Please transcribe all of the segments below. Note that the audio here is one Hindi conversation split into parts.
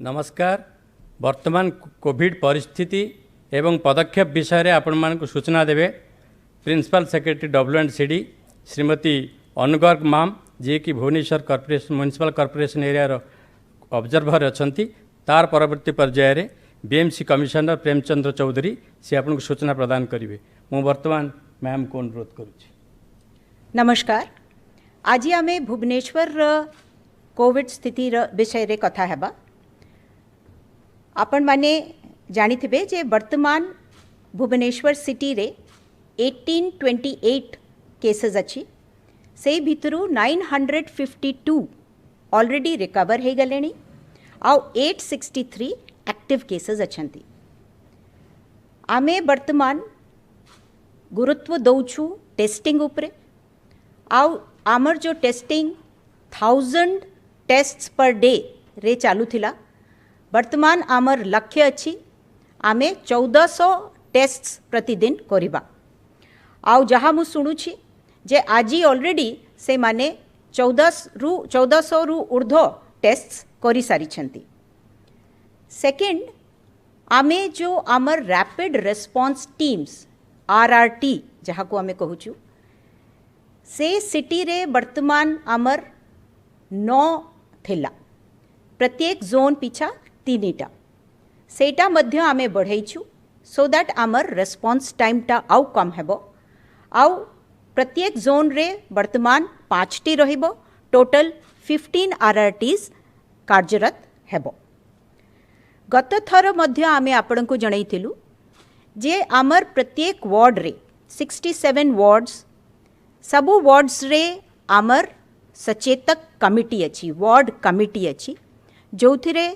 नमस्कार। वर्तमान कोविड परिस्थिति एवं पदक्षेप विषय आपण मान सूचना देवे principal secretary WNCD Shrimati Anu Garg ma'am ji कि Bhubaneswar corporation municipal corporation area observer अच्छी तार परवर्ती पर्यायर BMC कमिशनर प्रेमचंद्र चौधरी से आपको सूचना प्रदान करेंगे। मु वर्तमान मैम को अनुरोध करुच्ची। नमस्कार। आज आम भुवनेश्वर कोविड स्थिति विषय रे कथा हेबा। आपण माने जानी थे जे वर्तमान भुवनेश्वर सिटी रे 1828 केसेस अच्छी से भितरु 952 ऑलरेडी रिकवर हो गले आउ 863 एक्टिव केसेस अच्छी। आमे वर्तमान गुरुत्व दौछु टेस्टिंग उपरे आउ आमर जो टेस्टिंग 1000 टेस्ट्स पर डे रे चालू थिला वर्तमान आमर लक्ष्य अच्छी आमे 1400 टेस्ट्स प्रतिदिन करिबा। आउ जहाँ मु शुणुछि जे आजी ऑलरेडी से माने 1400 रु ऊर्ध्व टेस्ट्स करि सारी छंती। सेकेंड आमे जो आमर रैपिड रेस्पॉन्स टीम्स RRT जहाँ को आमे कहूचु से सिटी रे वर्तमान आमर 9 थिला प्रत्येक जोन पिछा 3टा सेटा मध्य आमे बढ़ाइछु सो दैट आमर रेस्पॉन्स टाइम टा आउ कम हेबो। आउ प्रत्येक जोन रे वर्तमान 5टी रहिबो। टोटल 15 RRTs कार्यरत हेबो। गत थर मध्य आमे आपण को जणाइथिलु जे आमर प्रत्येक वार्ड रे 67 वार्ड्स सबु वार्ड्स रे आमर सचेतक कमिटी अच्छी वार्ड कमिटी अच्छी जो थिरे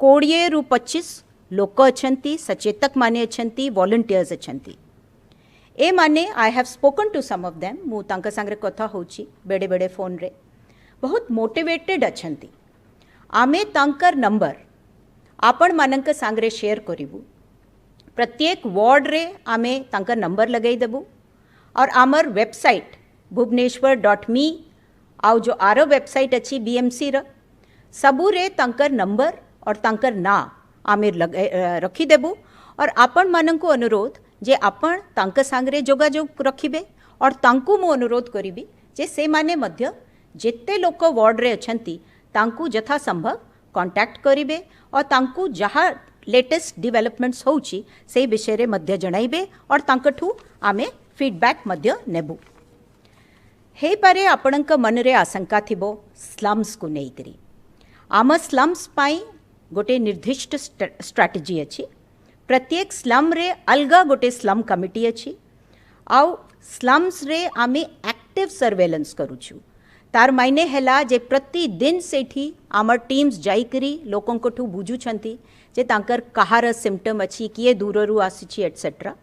20 रु 25 लोक अच्छंती सचेतक माने अच्छंती वॉलंटियर्स अच्छंती। ए माने I have spoken to some of them मु तांका संगे कथा होची बेडे बेडे फोन रे बहुत मोटिवेटेड अच्छंती। आमे तांकर नंबर आपण मानक सांगरे शेयर करिवु। प्रत्येक वार्ड रे आमे तांकर नंबर लगाई देबु और आमर वेबसाइट bhubaneswar.me आउ जो आरो वेबसाइट अच्छी BMC र सबू रे तांकर नंबर और तांकर ना आमे रखी देबु। और आपण मानक अनुरोध जे आपण तांक सांगरे जोगाजोग रखिबे और तांकु मु अनुरोध करिबी जे से माने मध्य जेते लोक वार्ड रे अछंती तांकु यथा संभव कांटेक्ट करिबे और तांकु जहाँ लेटेस्ट डेवलपमेंट्स होउची से विषय रे मध्य जणाइबे और तांकठू आमे फीडबैक मध्य नेबु। हे पारे आपणक मन रे आशंका थिबो स्लम्स को नहीं करी आम स्लम्स पाई गोटे निर्दिष्ट स्ट्रैटेजी अच्छी। प्रत्येक स्लम रे अलगा गोटे स्लम कमिटी अच्छी आउ स्लम्स रे आमे एक्टिव सर्वेलेंस करूछु। तार मायने हैला जे प्रतिदिन सेठी आमर टीम्स जाई करी लोकों को ठू बुझुछंती जे तांकर कहार सिम्पटम अच्छी किए दूररू आसीछि एटसेट्रा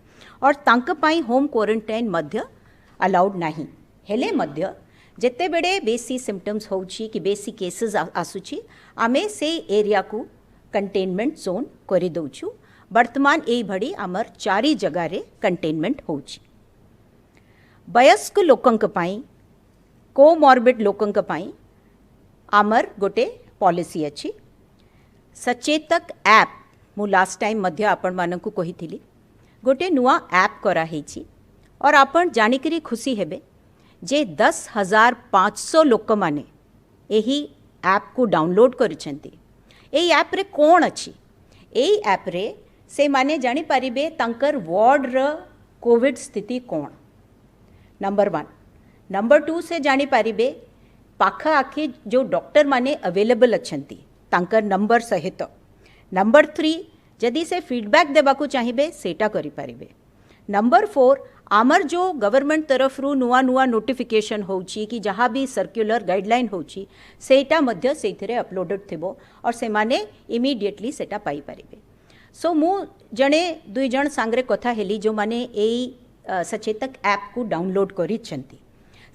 और तांक पाई होम क्वारंटाइन मध्य अलाउड नहीं हेले मध्य जेते बेडे बेसी सिम्पटम्स होउछि कि बेसी केसेस आसुछि आमे से एरिया को कंटेनमेंट जोन करि दउछु। वर्तमान ए भड़ी आमर 4 जगह रे कंटेनमेंट होउछि। वयस्क लोकंक पाई कोमॉर्बिड लोकंक पाई आमर गोटे पॉलिसी अच्छी। सचेतक ऐप मु लास्ट टाइम मध्य आपण मानकु कहिथिली गोटे नुआ ऐप करा हेछि और आपण जानिकरी खुशी हेबे जे 10,500 लोक माने एही ऐप को डाउनलोड करिसेंती। एई ऐप रे कोन अछि एई ऐप रे से माने जानि परिबे तांकर वार्ड र कोविड स्थिति कोन नंबर 1। नंबर 2 से जानि परिबे पाखा आखि जो डॉक्टर माने अवेलेबल अच्छंती तांकर नंबर सहित। नंबर 3 जदि से फीडबैक देबाकू चाहिए सेटा करि परिबे। नंबर 4 आमर जो गवर्नमेंट तरफ रु नुआ नुआ नोटिफिकेशन होउची कि जहाँ भी सर्क्युलर गाइडलाइन होउची सेटा मध्य सेथिरे अपलोडेड थिबो और से माने इमीडिएटली सेटा पाई परिबे। सो मु जणे 2 जण सांगरे कथा हेली जो माने एई सचेतक ऐप को डाउनलोड करि छंती।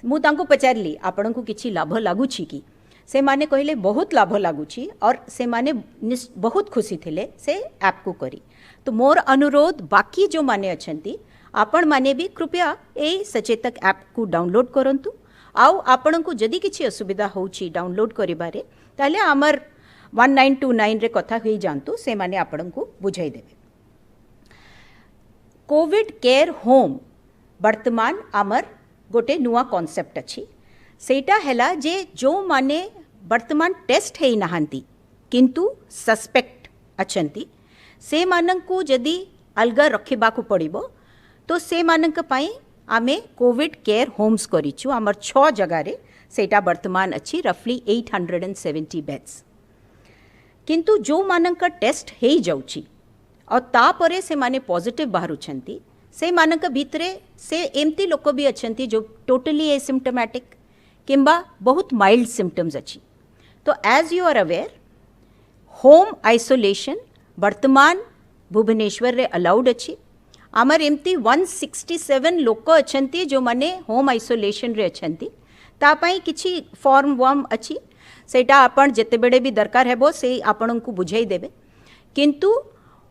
मु तांको पचारली आपण को किछि लाभ लागुछि कि से माने कहले बहुत लाभ लागुछि और से माने बहुत खुशी थिले से ऐप को करी। तो मोर अनुरोध बाकी जो माने अछंती आपण माने भी कृपया ए सचेतक ऐप को डाउनलोड करंतु। आउ आपण को जदि किछि असुविधा होउछि डाउनलोड करिबारे ताले आमर 1929 रे कथा होई जानतु से माने आपन को बुझाई देबे। कोविड केयर होम वर्तमान आमर गोटे नुआ कॉन्सेप्ट अच्छी सेटा हैला जे जो माने वर्तमान टेस्ट है नहांती किंतु सस्पेक्ट अछंती से मानंकु जदि अलगा रखिबाकु पड़िबो तो से मानंक पई आमे कोविड केयर होम्स करिछु आमर 6 जगह रे सेटा वर्तमान अच्छी रफली 870 बेड्स किंतु जो मानंक टेस्ट हेई जाउची और तापरे से माने पॉजिटिव बाहरुछंती से मानक भितरे से एमती लोक भी अछंती जो टोटली एसिम्टोमेटिक किंबा बहुत माइल्ड सिम्पटम्स अच्छी। तो as you are aware home isolation वर्तमान भुवनेश्वर रे अलाउड अच्छी आमर एमती 167 लोक अछंती जो माने होम आइसोलेशन रे अछंती तापाई किछि फॉर्म वर्म अच्छी सेटा आपण जेते बेडे भी दरकार हेबो से आपण को बुझाई देबे किंतु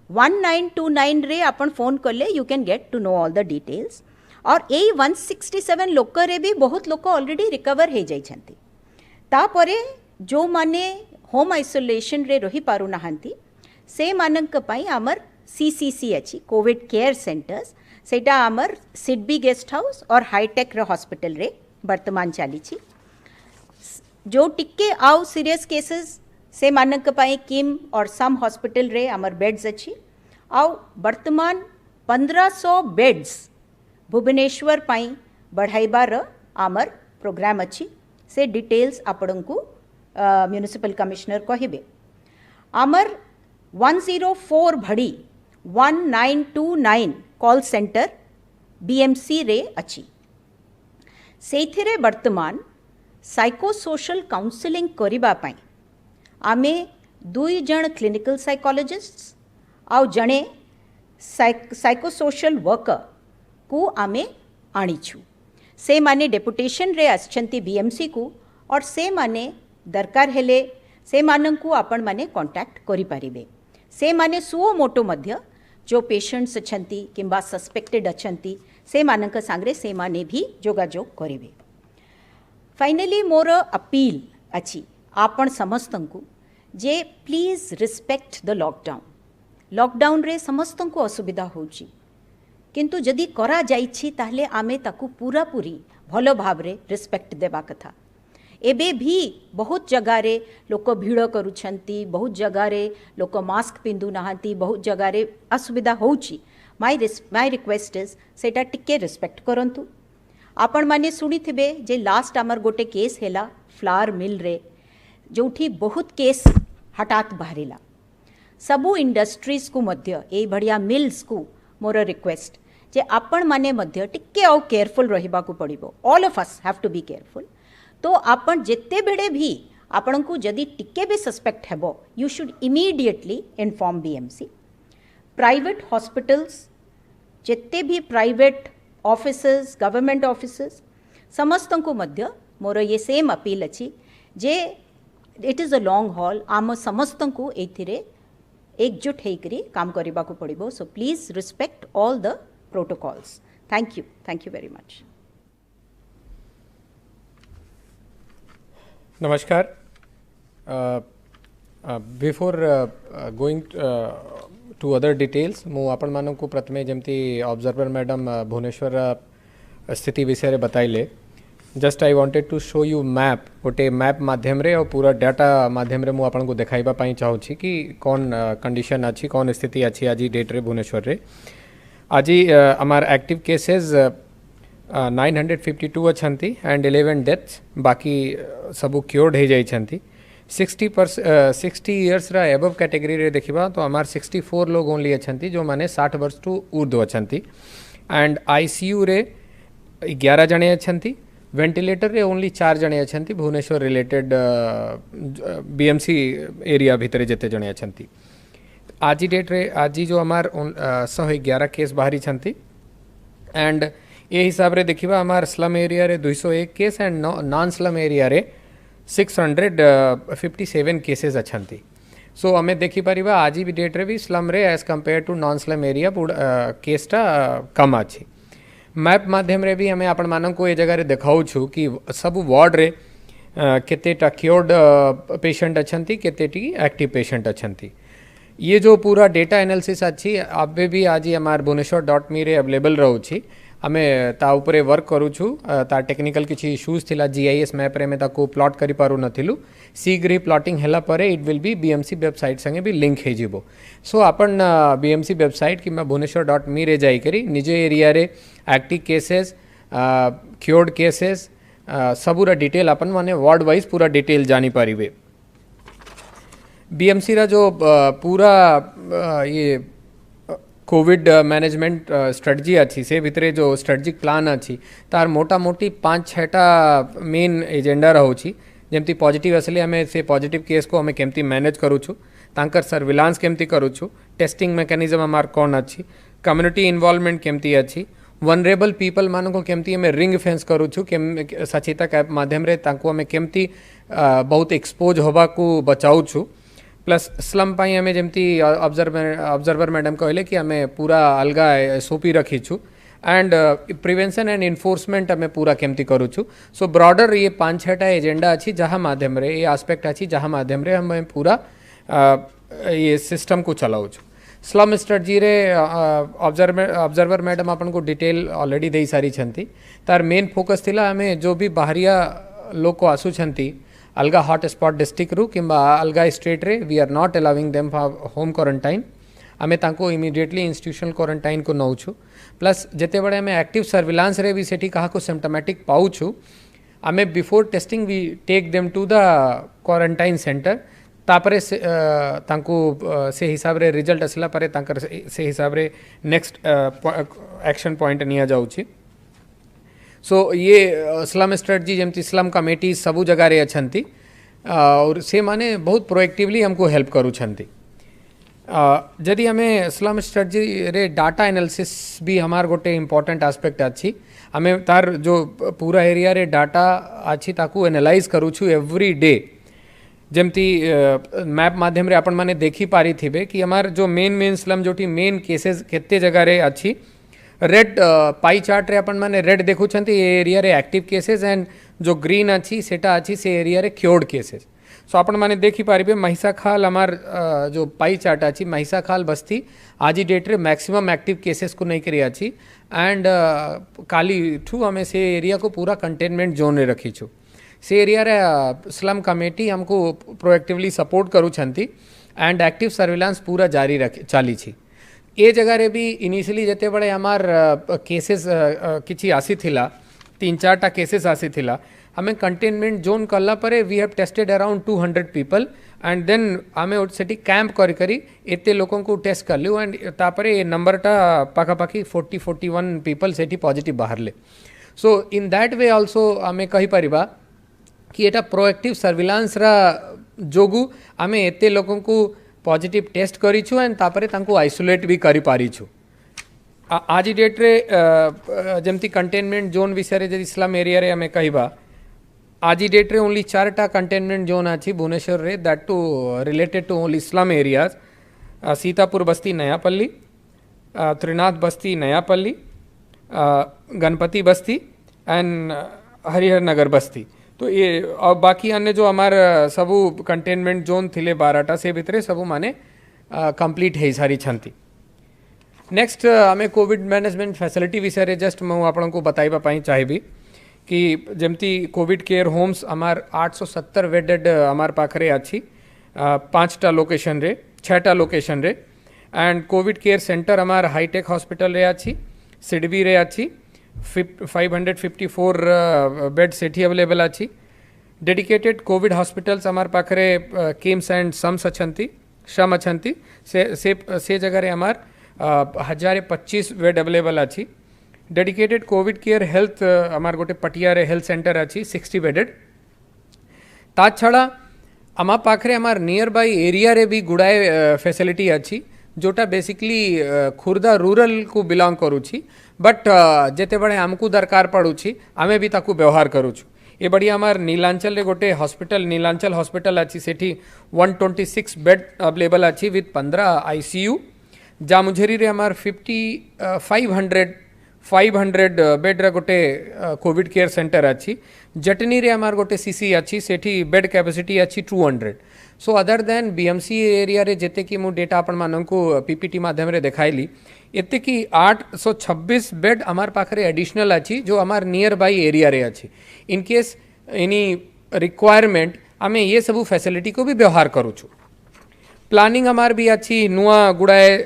1929 रे आपण फोन करले you can get to know all the details और ए 167 लोक रे भी बहुत लोक ऑलरेडी रिकवर हे जाई छंती तापरे जो माने होम आइसोलेशन रे रही पारु नहांती से मानक पई आमर सीसीसी अच्छी कोविड केयर सेंटर्स सेटा आमर सिडबी गेस्ट हाउस और हाईटेक रे हॉस्पिटल रे वर्तमान चली छी जो टिके आउ सीरियस केसेस से मानक पाई किम और सम हॉस्पिटल रे आमर बेड्स अच्छी आउ वर्तमान 1500 बेड्स भुवनेश्वर पाई बढ़ाइबार आमर प्रोग्राम अच्छी से डिटेल्स आपण को म्युनिसिपल कमिश्नर कहिबे आमर 104 भड़ी 1929 कॉल सेंटर बीएमसी रे अच्छी सेथिरे वर्तमान साइकोसोशल काउंसलिंग करिबा पाई आमे 2 जण क्लिनिकल साइकोलॉजिस्ट्स आउ जणे साइकोसोशल वर्कर को आमे आनीछु से माने डेपुटेशन रे आछंती बीएमसी को और से माने दरकार हेले से मानंकु आपण माने कांटेक्ट करि पारिबे से माने सुओ मोटो मध्य जो पेशेंट्स अछंती किंबा सस्पेक्टेड अछंती से मानक सांगरे से माने भी जोगाजोग करिवे। फाइनली मोर अपील अच्छी आपण समस्तंकु जे प्लीज रिस्पेक्ट द लॉकडाउन रे समस्तंकु असुविधा होची किंतु जदि करा जाइछि ताहले आमे ताकु पूरा पूरी भलो भावरे रिस्पेक्ट देबा कथा। एबे भी बहुत जगह रे लोक भीड़ करूछंती बहुत जगह रे लोक मास्क पिंधु नहांती बहुत जगह रे असुविधा होची माय रिक्वेस्ट इज सेटा टिके रिस्पेक्ट करंतु। आपण माने सुनी थिबे जे लास्ट आमर गोटे केस हेला फ्लावर मिल रे जोठी बहुत केस हठात बाहरिला सबु इंडस्ट्रीज को मध्य ए बढ़िया मिल्स को मोर रिक्वेस्ट जे आपण माने मध्य टिके आउ केयरफुल रहिबा को पड़िबो all of us have to be careful. तो आपण जेते बेडे भी आपण को जदि टिके भी सस्पेक्ट हेबो you should immediately inform BMC. Private hospitals जेते भी प्राइवेट ऑफिसर्स गवर्नमेंट ऑफिसर्स समस्त को मध्य मोर ये सेम अपील अच्छी जे it is a long haul आम समस्त को एथिरे एकजुट होकर काम करने को पड़ो। So please respect all the protocols. Thank you very much. नमस्कार। Before going to other details मु आपण मानक को प्रथमे जमती ऑब्जर्वर मैडम भुवनेश्वर स्थिति विषय बताइले just I wanted to show you map गोटे मैप माध्यम रे और पूरा डाटा माध्यम रे मु आपण को देखाइबा पई चाहूछि कि कौन कंडीशन अच्छी कौन स्थिति अच्छी आज डेट रे भुवनेश्वर रे। आज आमार एक्टिव केसेस 952 अच्छी एंड 11 डेथ्स बाकी सबू क्योर्ड हो जाइछंती। 60 इयर्स रा एबव कैटेगरी रे देखिबा तो आमार 64 लोग ओनली अच्छी जो माने 60 वर्ष टू ऊर्ध्व अच्छी एंड आईसीयू रे 11 जने अच्छी वेंटिलेटर रे ओनली 4 जने अच्छी भुवनेश्वर रिलेटेड बीएमसी एरिया भितर जेते जने अच्छी। आज डेट रे आज जो आमार 111 केस बाहरी छंती एंड ये हिसाब रे देखिबा आमार स्लम एरिया रे 201 case and non slum area रे 657 केसेस अच्छी। सो आमे देखि परिबा आज भी डेट रे भी स्लम रे as compare to non slum area केसटा कम अच्छी। मैप माध्यम रे भी हमें आपण मानन को ये जगह रे देखाऊ छु कि सब वार्ड रे केतेटा क्योर्ड पेशेंट अछंती केतेटी एक्टिव पेशेंट अछंती ये जो पूरा डेटा एनालिसिस अच्छी आबे भी आज हमार bhubaneswar.me रे अवेलेबल रहउछि आमे ता ऊपर वर्क करूछु ता टेक्निकल किछि इश्यूज थिला जीआईएस मैप रे में ताको प्लॉट करि पारु नथिलु शीघ्र प्लॉटिंग हैला परे it will be BMC website संगे भी लिंक हे जिवो सो अपन बीएमसी वेबसाइट कि bhubaneswar.me रे जाई करी निजे एरिया रे एक्टिव केसेस क्योर्ड केसेस सबूरा डिटेल अपन माने वार्ड वाइज पूरा डिटेल जानी पारिबे बीएमसी रा जो पूरा ये कोविड मैनेजमेंट स्ट्रेटजी अच्छी से भितरे जो स्ट्रेटजिक प्लान अच्छी तार मोटा मोटी 5-6टा मेन एजेंडा रहुछि जेमती पॉजिटिव असली हमें से पॉजिटिव केस को हमें केमती मैनेज करूछु तांकर सर्विलांस केमती करूछु टेस्टिंग मैकेनिज्म हमार कौन अच्छी कम्युनिटी इन्वॉल्वमेंट केमती अच्छी वनरेबल पीपल मान को केमती हमें रिंग फेंस करूछु केम सचेता के माध्यम रे तांको हमें केमती बहुत एक्सपोज होबा को बचाऊछु प्लस स्लम पाई हमें जमती ऑब्जर्वर मैडम कहले कि हमें पूरा अलगा एसओपी रखीछु एंड प्रिवेंशन एंड इन्फोर्समेंट हमें पूरा केमती करूछु सो ब्रॉडर ये 5-6टा एजेंडा अच्छी जहाँ माध्यम रे ये आस्पेक्ट अच्छी जहाँ माध्यम रे हमें पूरा ये सिस्टम को चलाऊछु स्लम स्ट्रेटजी रे ऑब्जर्वर मैडम अपन को डिटेल ऑलरेडी दे सारी छंती तार मेन फोकस थिला हमें जो भी बाहरिया लोग को आसु छंती अलगा हॉटस्पॉट डिस्ट्रिक्ट रु किंबा अलगा स्टेट रे we are not allowing them for home quarantine आमे तांको इमीडिएटली इंस्टीट्यूशनल क्वारंटाइन को नौछु प्लस जेते बड़े हमें एक्टिव सर्विलांस रे भी सेठी कहा को सिम्टोमेटिक पाउछु आमे before testing we take them to the quarantine centre तापरे तांको से हिसाब रे रिजल्ट असला परे तांकर से हिसाब रे नेक्स्ट एक्शन पॉइंट निया जाउछि सो ये स्लम स्ट्रेटजी जमती स्लम कमेटी सबू जगह रे अछंती और से माने बहुत प्रोएक्टिवली हमको हेल्प करू छंती जदि हमें स्लम स्ट्रेटजी रे डाटा एनालिसिस भी हमार गोटे इम्पोर्टेंट आस्पेक्ट अच्छी हमें तार जो पूरा एरिया रे डाटा अच्छी ताकू एनालाइज करूछु एवरी डे जमती मैप माध्यम रे अपन माने देखी पारी थिबे कि हमार जो मेन स्लम जोटी मेन केसेस केते जगह रे अच्छी रेड पाई चार्ट रे अपन माने रेड देखु छंती ए एरिया रे एक्टिव केसेस एंड जो ग्रीन अच्छी सेटा अच्छी से एरिया रे क्योर्ड केसेस सो अपन माने देखी पारिबे महिसाखाल हमार जो पाई चार्ट अच्छी महिसाखाल बस्ती आज ही डेट रे मैक्सिमम एक्टिव केसेस को नहीं करी अच्छी एंड काली ठू हमें से एरिया को पूरा कंटेनमेंट जोन रे रखी छु से एरिया रे स्लम कमेटी हमको प्रोएक्टिवली सपोर्ट करू छंती एंड एक्टिव सर्विलांस पूरा जारी रख चाली छी ए जगह रे भी इनिशियली जेते बड़े हमार केसेस किछि आसी थिला 3-4टा केसेस आसी थिला हमें कंटेनमेंट जोन कला परे we have tested around 200 people and then हमें सेठी कैंप करी करी एते लोगों को टेस्ट कर लियो एंड तापरे ए नंबरटा पाखापाखी 41 पीपल सेठी पॉजिटिव बाहरले so in that way also हमें कहि परिबा कि एटा प्रोएक्टिव सर्विलांस रा जोगु हमें एते लोगों को पॉजिटिव टेस्ट करिछु एंड तापरे तांको आइसोलेट भी करि पारिछु आज डेट रे जमती कंटेनमेंट जोन विषय रे जदि स्लम एरिया रे हमें कहिबा आज डेट रे ओनली 4टा कंटेनमेंट जोन अछि भुवनेश्वर रे that to related to only slum areas Sitapur Basti Nayapalli Trinath Basti Nayapalli Ganpati Basti and Harihar नगर बस्ती तो ये और बाकी अन्य जो हमार सबू कंटेनमेंट जोन थिले 12टा से भितरे सबू माने कंप्लीट है सारी छंती नेक्स्ट हमें कोविड मैनेजमेंट फैसिलिटी विषय रे जस्ट मैं आपन को बताइबा पाई चाहिबी कि जमती कोविड केयर होम्स हमार 870 बेडेड हमार पाखरे अच्छी 5टा लोकेशन रे 6टा लोकेशन रे एंड कोविड केयर सेंटर हमार हाईटेक हॉस्पिटल रे अच्छी सिडबी रे अच्छी 554 बेड सेठी अवेलेबल अच्छी डेडिकेटेड कोविड हॉस्पिटल्स हमार पाखरे किम्स एंड सम्स अछंती शम अछंती से जगह रे हमार 1025 बेड अवेलेबल अच्छी डेडिकेटेड कोविड केयर हेल्थ हमार गोटे पटिया रे हेल्थ सेंटर अच्छी 60 बेडेड ता छड़ा आमा पाखरे हमार नियर बाई एरिया रे भी गुड़ाए फैसिलिटी अच्छी जोटा बेसिकली खुर्दा रूरल को बिलोंग करूची बट जेते बड़े हमको दरकार पड़ुची आमे भी ताकू व्यवहार करूछु ये बढ़िया हमार नीलांचल रे गोटे हॉस्पिटल नीलांचल हॉस्पिटल अच्छी सेठी 126 बेड अवेलेबल अच्छी विथ 15 आईसीयू जामुझेरी रे हमार 500 500 बेड गोटे कोविड केयर सेंटर अच्छी जटनी रे आमार गोटे सीसी अच्छी सेठी बेड कैपेसिटी अच्छी 200 so other than BMC area रे जेते कि मु डेटा आपण माननकु पीपीटी माध्यम रे देखाइली एते कि 826 बेड आमार पाखरे एडिशनल अच्छी जो आमार नियर बाई एरिया रे अच्छी इन केस एनी रिक्वायरमेंट आमे ये सबू फैसिलिटी को भी व्यवहार करूछु प्लानिंग हमार भी अच्छी नुआ गुड़ाए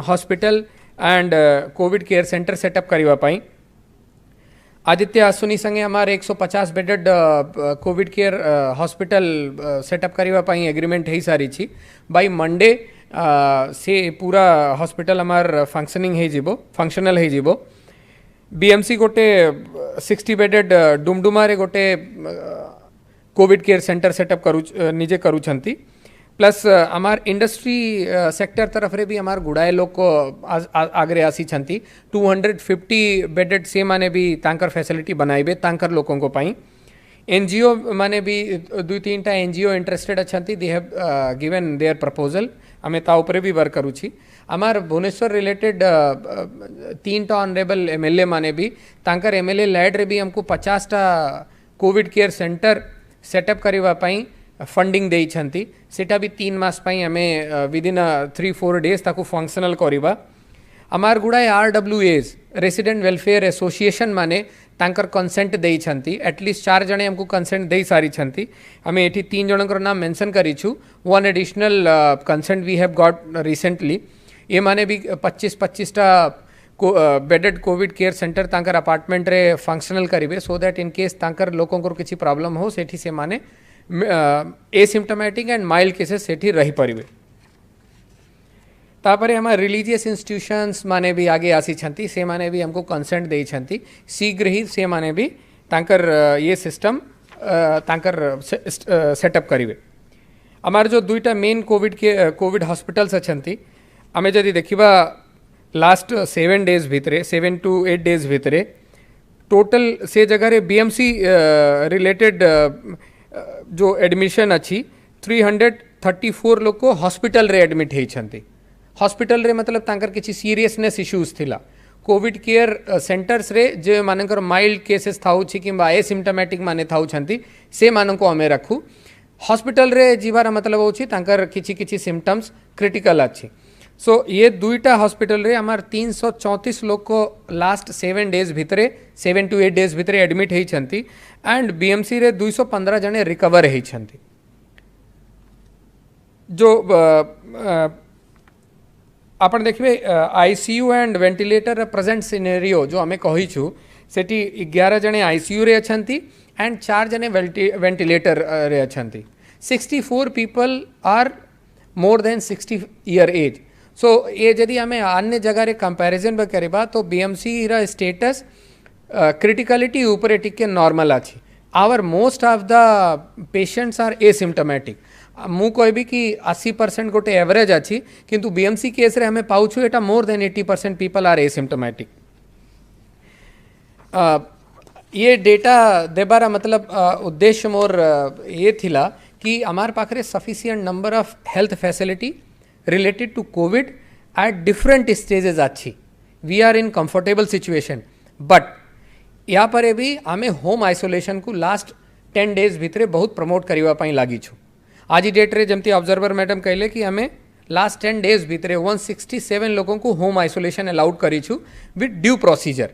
hospital and covid care centre setup करने पाई आदित्य आसुनी संगे हमारे 150 bedded covid care hospital setup करने पाई एग्रीमेंट हो सारी छी बाय मंडे से पूरा हॉस्पिटल हमार फंक्शनल हो जीवो बीएमसी गोटे 60 बेडेड डुमडुमा रे गोटे कोविड केयर सेंटर सेटअप करू निजे करूछंती प्लस आमार इंडस्ट्री सेक्टर तरफ रे भी आमार गुड़ाए लोग को आगरे आसी छंती 250 बेडेड से माने भी तांकर फैसिलिटी बनाइबे तांकर लोगों को पाई एनजीओ माने भी 2-3टा एनजीओ इंटरेस्टेड अछंती they have given their proposal आमे ता ऊपर भी वर्क करू छी आमार भुवनेश्वर रिलेटेड 3टा ऑनरेबल एमएलए माने भी तांकर एमएलए लैड रे भी हमको 50टा कोविड केयर सेंटर सेटअप करवा पाई फंडिंग देई छंती सेटा भी 3 मास पाई हमें विदिन 3-4 डेज ताकू फंक्शनल करिबा आमार गुड़ाए RWAs रेसिडेंट वेलफेयर एसोसिएशन माने तांकर कंसेंट देई छंती एटलीस्ट 4 जने हमको कंसेंट देई सारी छंती हमें एठी 3 जनकर नाम मेंशन करिछु one additional consent we have got recently ये माने भी 25-25टा बेडेड कोविड केयर सेंटर तांकर अपार्टमेंट रे फंक्शनल करिवे सो दैट इन केस तांकर लोगों को किसी प्रॉब्लम हो सेठी से माने एसिम्टोमेटिक एंड माइल्ड केसेस सेठी रही परिवे तापरे हमारे रिलीजियस इंस्टीट्यूशंस माने भी आगे आसी छंती से माने भी हमको कंसेंट देई छंती शीघ्र ही से माने भी तांकर ये सिस्टम तांकर सेटअप करिवे हमार जो 2टा मेन कोविड हॉस्पिटल्स अछंती आमे जदि देखिबा लास्ट 7 डेज भितरे 7 to 8 डेज भितरे टोटल से जगह रे बीएमसी रिलेटेड जो एडमिशन अच्छी 334 लोग को हॉस्पिटल रे एडमिट होती हॉस्पिटल रे मतलब तांकर किसी सीरियसनेस इश्यूज थिला कोविड केयर सेंटर्स रे जे मानकर माइल्ड केसेस थाउ छी किंबा एसिम्टोमेटिक माने थाउ छंती से मानन को हमें रखू हॉस्पिटल रे जीवार मतलब होची तांकर किछि सिम्पटम्स क्रिटिकल अच्छी सो ये 2टा हॉस्पिटल रे हमार 334 लोग को लास्ट 7 डेज भितरे 7 to 8 डेज भितरे एडमिट होई छंती एंड बीएमसी रे 215 जने रिकवर होई छंती जो आपण देखिए ICU and ventilator present scenario जो हमें कही छु सेठी 11 जने आईसीयू रे अछंती एंड 4 जने वेंटिलेटर रे अछंती 64 people are more than 60 year age so ये जदि हमें अन्य जगह रे कंपैरिजन करबा तो बीएमसी रा स्टेटस क्रिटिकलिटी ऊपर टिके नॉर्मल अछि our most of the patients are asymptomatic मु कहबी कि 80% गोटे एवरेज अच्छी किंतु बीएमसी केस रे हमें पाउछु एटा more than 80% people are asymptomatic ये डेटा देबार मतलब उद्देश्य मोर ये थिला कि हमार पाखरे sufficient number of health facility related to covid at different stages अच्छी we are in comfortable situation but या पर भी आमे होम आइसोलेशन को लास्ट 10 डेज भितरे बहुत प्रमोट करवा पाई लागी छु आज डेट रे जमती ऑब्जर्वर मैडम कहले कि हमें लास्ट 10 डेज भितरे 167 लोगों को होम आइसोलेशन अलाउड करी छु विथ ड्यू प्रोसीजर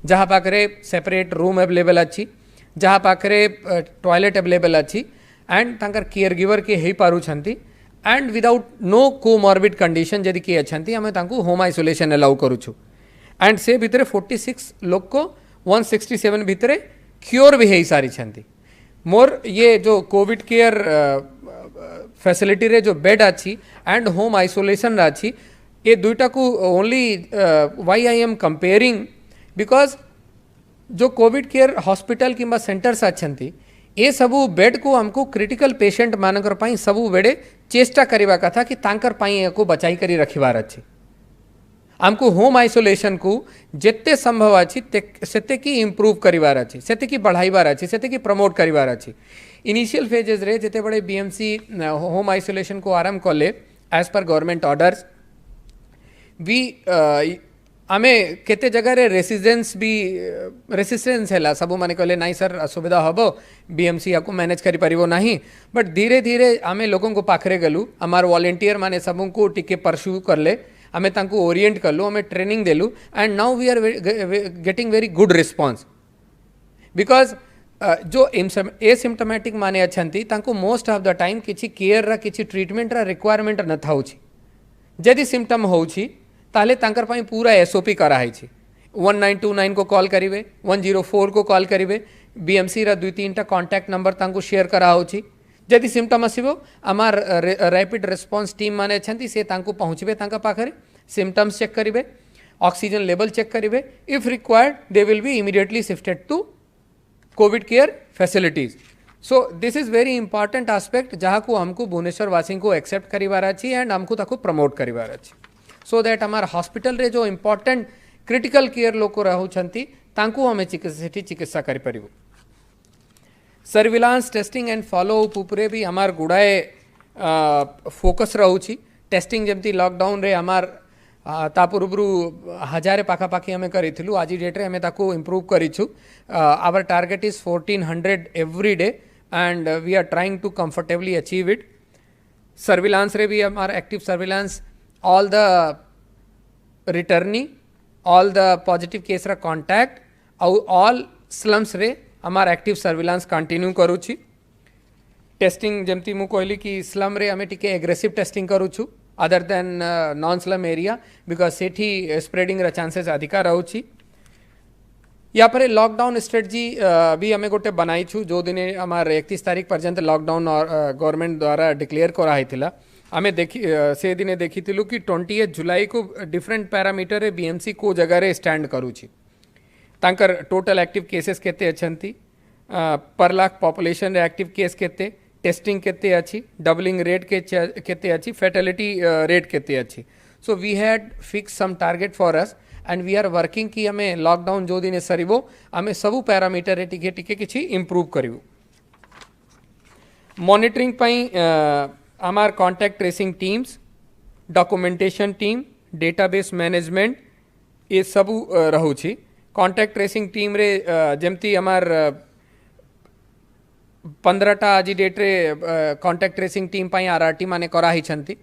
जहाँ पाखरे सेपरेट रूम अवेलेबल अच्छी जहाँ पाखरे टॉयलेट अवेलेबल अच्छी एंड तांकर केयर गिवर के ही पारू छंती and without no comorbid condition जदि किए छंती हमें तांको होम आइसोलेशन अलाउ करू छु एंड से भितरे 46 लोग को 167 भितरे क्योर भी है सारी छंती मोर ये जो कोविड केयर फैसिलिटी रे जो बेड अच्छी एंड होम आइसोलेशन अच्छी ये 2टा को only why I am comparing because जो कोविड केयर हॉस्पिटल किंबा सेंटर्स अच्छी ये सबू बेड को हमको क्रिटिकल पेशेंट मानकर पाई सबू बेडे चेष्टा करवा कथा कि तांकर पाई को बचाई करी रखिबार अच्छी हमको होम आइसोलेशन को जिते संभव अच्छी सेते की इम्प्रूव करिवार अच्छी सेते की बढ़ाइबार अच्छी सेते की प्रमोट करिवार अच्छी इनिशियल फेजेस रे जिते बड़े बीएमसी होम आइसोलेशन को आरंभ कले as per government orders we आमे केते जगह रे रेसिस्टेंस हैला सब माने कहले नाई सर असुविधा हबो बीएमसी याको मैनेज करि परिबो नाही बट धीरे धीरे आमे लोगों को पाखरे गलु आमार वॉलंटियर माने सब को टिके परस्यू करले आमे तांको ओरिएंट करलु आमे ट्रेनिंग देलु and now we are getting very good response because जो एसिम्टोमेटिक माने अछंती तांको मोस्ट ऑफ द टाइम किछि केयर रा किछि ट्रीटमेंट रा रिक्वायरमेंट न थाउछि जदि सिम्पटम होउछि ताले तांकर पाई पूरा एसओपी कराई छी 1929 को कॉल करिवे 104 को कॉल करिवे बीएमसी रा 2-3टा कांटेक्ट नंबर तांको शेयर करा होछि जदि सिम्पटम आसीबो आमार रैपिड रिस्पांस टीम माने छंती से तांको पहुंचबे तांका पाखरे सिम्पटम्स चेक करिवे ऑक्सीजन लेवल चेक करिवे if required they will be immediately shifted to covid care facilities so this is very important aspect जहाँ को हमको भुवनेश्वर वासी को एक्सेप्ट करिवार अछि एंड हमको ताको प्रमोट करिवार अछि सो दैट आमार हॉस्पिटल रे जो इंपॉर्टेंट क्रिटिकल केयर लोक रहउछंती तांको हमें चिकित्सा करि परिबो surveillance testing and follow up उपरे भी आमार गुड़ाए फोकस रहउछि टेस्टिंग जेमती लॉकडाउन रे आमार ता पूर्व 1000 पाखापाखि आम करूँ आज डेट्रे आम ताको इम्प्रूव करूँ our target is 1400 every day and we are trying to comfortably achieve it surveillance रे भी आमार active surveillance all the returnee all the positive case रा कांटेक्ट आउ ऑल स्लम्स रे आमार एक्टिव सर्विलांस कंटिन्यू करूँ टेस्टिंग जमती मु कहली कि स्लम रे आम टिके एग्रेसिव टेस्टिंग करूँ other than non slum area because सेठी स्प्रेडिंग रा चांसेस अधिका रहउछि या पर लॉकडाउन स्ट्रेटजी भी आम गोटे बनाई छु जो दिन आमार 31 तारीख पर्यंत लॉकडाउन गवर्नमेंट द्वारा डिक्लेयर करा हैतिला आमे देखि से दिने देखिथिलु कि 28 जुलाई को डिफरेंट पैरामीटर रे बीएमसी को जगह रे स्टैंड करूछि तांकर टोटल एक्टिव केसेस केते अछंती पर लाख पॉपुलेशन रे एक्टिव केस केते टेस्टिंग केते अच्छी डबलिंग रेट केते अच्छी फैटेलिटी रेट केते अच्छी so we had fix some target for us and we are working कि हमें लॉकडाउन जो दिन सरीबो हमें सबू पैरामीटर टिके टिके किछि इम्प्रूव करिवो मॉनिटरिंग पई आमार contact tracing teams documentation team database management ये सबू रहउछि कांटेक्ट ट्रेसिंग टीम रे जेमती आमार 15टा आज डेट्रे कांटेक्ट ट्रेसिंग टीम पाई आरआरटी माने करा ही छंती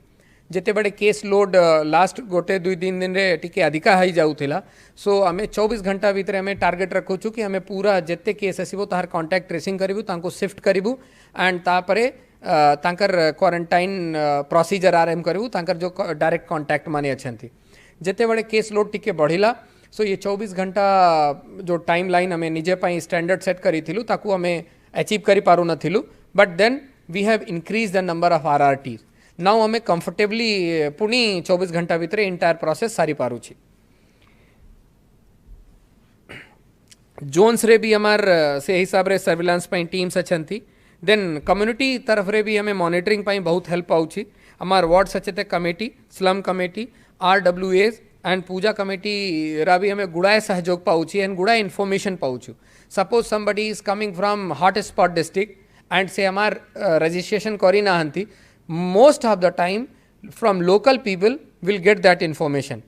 जेते बड़े केस लोड लास्ट गोटे 2-3 दिन रे टिके अधिका हाई जाउथिला सो हमें 24 घंटा भीतर हमें टारगेट रखु छु कि हमें पूरा जेते केस आसीबो तार कांटेक्ट ट्रेसिंग करिवु तांको शिफ्ट करिवु एंड तापरे तांकर क्वारंटाइन प्रोसीजर आरएम करिवु तांकर जो डायरेक्ट कांटेक्ट माने अछंती जेते बड़े केस लोड टिके बढ़िला सो ये 24 घंटा जो टाइम लाइन हमें निजे पाई स्टैंडर्ड सेट करिथिलु ताकू हमें अचीव करि पारु नथिलु but then we have increase the number of RRT now हमें कंफर्टेबली पुणी 24 घंटा भीतर इंटायर प्रोसेस सारी पारुछि जोन्स रे भी हमार से हिसाब रे सर्विलांस पाई टीम्स अछंती देन कम्युनिटी तरफ रे भी हमें मॉनिटरिंग पाई बहुत हेल्प पाउछि हमार वार्ड सचेतक committee slum committee RWS and Puja committee रा भी हमें गुड़ाए सहयोग पाउछि एंड गुड़ाए इन्फॉर्मेशन पाउछु suppose somebody is coming from hotspot district and say हमार registration करी ना हंती most of the time from local people will get that information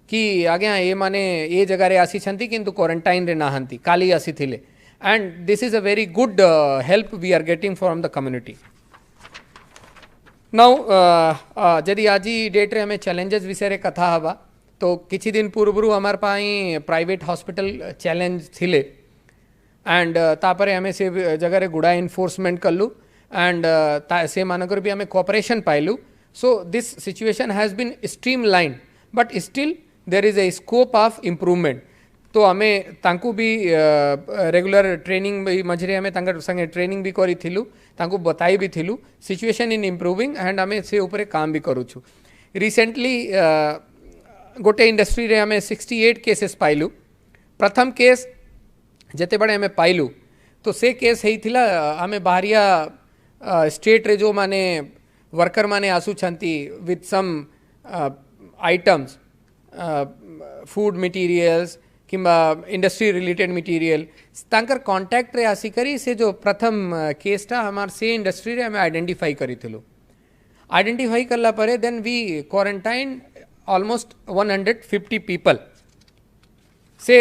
कि आगे ये माने ये जगह रे आसी छंती किंतु क्वारंटाइन रे ना हंती काली आसी थिले and this is a very good help we are getting from the community now जदि आज डेट रे हमें challenges विषय रे कथा हवा तो किछि दिन पूर्व हमार पाई प्राइवेट हॉस्पिटल चैलेंज थिले एंड तापरे हमें से जगह रे गुड़ा इन्फोर्समेंट कलु एंड से मानकर भी हमें कोऑपरेशन पाइलु so this situation has been streamline but still there is a scope of improvement तो हमें तांकु भी रेगुलर ट्रेनिंग भी मझे हमें तांकर संगे ट्रेनिंग भी करी थिलु तांकु बताई भी थिलु सिचुएशन इन इम्प्रूविंग एंड हमें से ऊपर काम भी करूछु रिसेंटली गोटे इंडस्ट्री रे हमें 68 केसेस पाइलु प्रथम केस जेते बड़े हमें पाइलु तो से केस हेइथिला हमें बाहरिया स्टेट रे जो माने वर्कर माने आसु छंती with some items food materials किंबा इंडस्ट्री रिलेटेड मटेरियल तांकर कांटेक्ट रे आसी करी से जो प्रथम केसटा हमार से इंडस्ट्री रे हमें आइडेंटिफाई करिथिलु आइडेंटिफाई करला परे then we quarantine almost 150 people से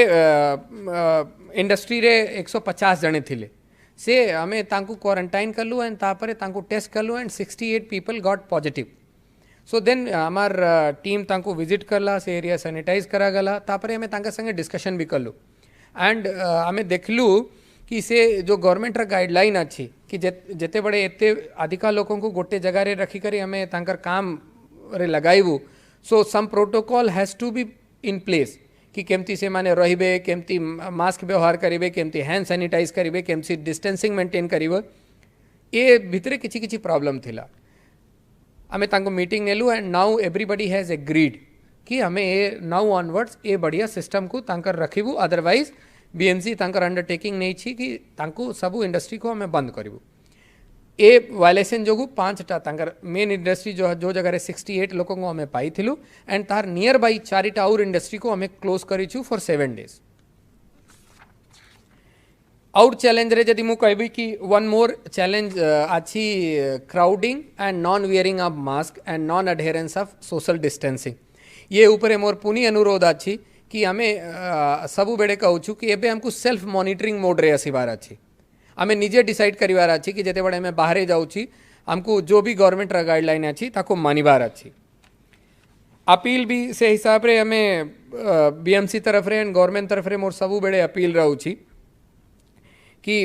इंडस्ट्री रे 150 जने थिले से आमे तांकू क्वारंटाइन कलु एंड तापरे तांकू टेस्ट कलु and 68 people got positive so then आमार टीम तांकू विजिट करला से एरिया सैनिटाइज करा गला तापरे हमें तांका संगे डिस्कशन भी कलु एंड आमे देखलु कि से जो गवर्नमेंट रा गाइडलाइन अच्छी कि जेते बड़े एते अधिका लोगों को गोटे जगह रे रखी करी हमें तांकर काम रे लगाइबू so some protocol has to be in place कि केमती से माने रहिबे केमती मास्क व्यवहार करिवे केमती हैंड सैनिटाइज करिवे केमती डिस्टेंसिंग मेंटेन करिवे ए भितरे किछि किछि प्रॉब्लम थिला आमे तांको मीटिंग नेलु and now everybody has agreed कि हमें ए नाउ ऑनवर्ड्स ए बढ़िया सिस्टम को तांकर रखिबू अदरवाइज बीएमसी तांकर अंडरटेकिंग नहीं छी कि तांको सबू इंडस्ट्री को हमें बंद करिबू ए वायलेसन जोगु 5टा तांकर मेन इंडस्ट्री जो जगह रे 68 लोगों को हमें पाई थिलु एंड तार नियर बाई 4टा और इंडस्ट्री को हमें क्लोज करिछु फॉर 7 डेज आउट चैलेंज रे जदि मु कहबी कि वन मोर चैलेंज आछि crowding and non wearing of mask and non adherence of social distancing ये ऊपर मोर पुनी अनुरोध अछि कि आमे सबु बेड़े कहूँ कि एबे हमको सेल्फ मॉनिटरिंग मोड रे आसीबार अछि आमे निजे डिसाइड करिवार अछि कि जेते बड़े में बाहर जाउछि हमको जो भी गवर्नमेंट रा गाइडलाइन अछि ताको मानिबार अछि अपील भी से हिसाब रे हमें बीएमसी तरफ रे एंड गवर्नमेंट तरफ रे मोर सबु बेड़े अपील रहउछि कि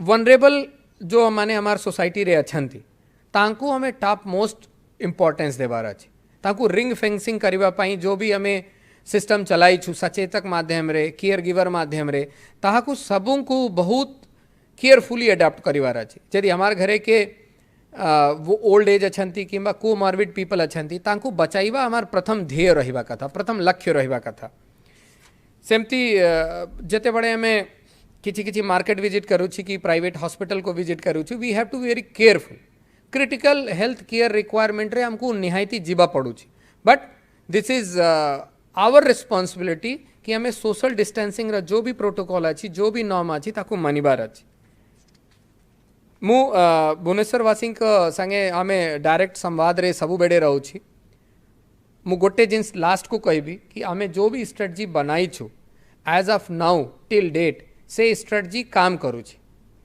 वनरेबल जो माने हमार सोसाइटी रे अछंती तांको हमें टॉप मोस्ट इंपोर्टेंस देबार अछि तांको रिंग फेंसिंग करिवा पई जो भी हमें सिस्टम चलाई छु सचेतक माध्यम रे केयर गिवर माध्यम रे ताहाकू सबू को बहुत केयरफुली अडॉप्ट करिवार अछि यदि हमार घरे के वो ओल्ड एज अछंती किंबा कोमॉर्बिड पीपल अछंती तांको बचाइबा हमार प्रथम ध्येय रहिबा कथा प्रथम लक्ष्य रहिबा कथा सेमती जते बड़े हमें किछि किछि मार्केट विजिट करूछि कि प्राइवेट हॉस्पिटल को विजिट करूछि we have to be very careful critical health care requirement रे हमको निहायती जीवा पड़ुछि but this is our responsibility कि हमें सोशल डिस्टेंसिंग रा जो भी प्रोटोकॉल अछि जो भी नॉर्म अछि ताको मानिबार अछि मु भुवनेश्वर वासी संगे हमें डायरेक्ट संवाद रे सबु बेड़े रहउछि मु गोटे जिन्स लास्ट को कहबी कि हमें जो भी स्ट्रेटजी बनाई छु as of now till date से स्ट्रेटजी काम करूछि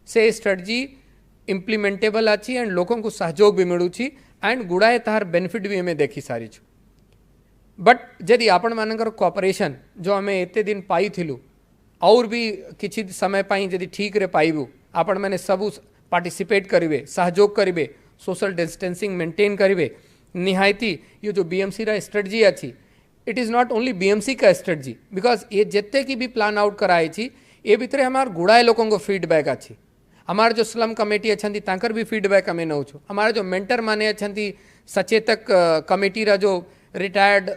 से स्ट्रेटजी इम्प्लीमेंटेबल अछि एंड लोगों को सहयोग भी मिलुछि एंड गुड़ाए तार बेनिफिट भी हमें देखी सारी छु बट जदि आपण मानकर कोऑपरेशन जो हमें एते दिन पाई थिलु और भी किछि समय पाई जदि ठीक रे पाइबू आपण माने सबू पार्टिसिपेट करिवे सहयोग करिवे सोशल डिस्टेंसिंग मेंटेन करिवे निहायती ये जो बीएमसी रा स्ट्रेटजी अछि it is not only BMC का स्ट्रेटजी बिकॉज ये जेते की भी प्लान आउट कराई छी ए भितरे हमार गुड़ाए लोगों को फीडबैक अच्छी हमार जो स्लम कमेटी अच्छी तांकर भी फीडबैक हमें नौ छो हमारे जो मेंटर माने अच्छी सचेतक कमेटी रा जो retired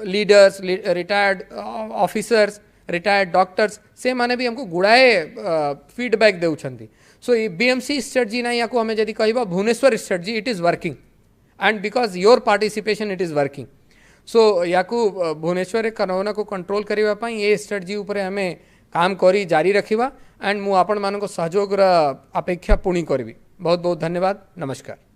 leaders retired officers retired doctors से माने भी हमको गुड़ाए फीडबैक देउछंती सो ये बीएमसी स्ट्रेटजी ना या को हमें यदि कहबा Bhubaneswar strategy it is working and because your participation it is working so या को भुवनेश्वर कोरोना को कंट्रोल करबा पई ये स्ट्रेटजी ऊपर हमें काम करी जारी रखिबा एंड मु आपण मानको सहयोग रा अपेक्षा पुणी करबी बहुत बहुत धन्यवाद नमस्कार।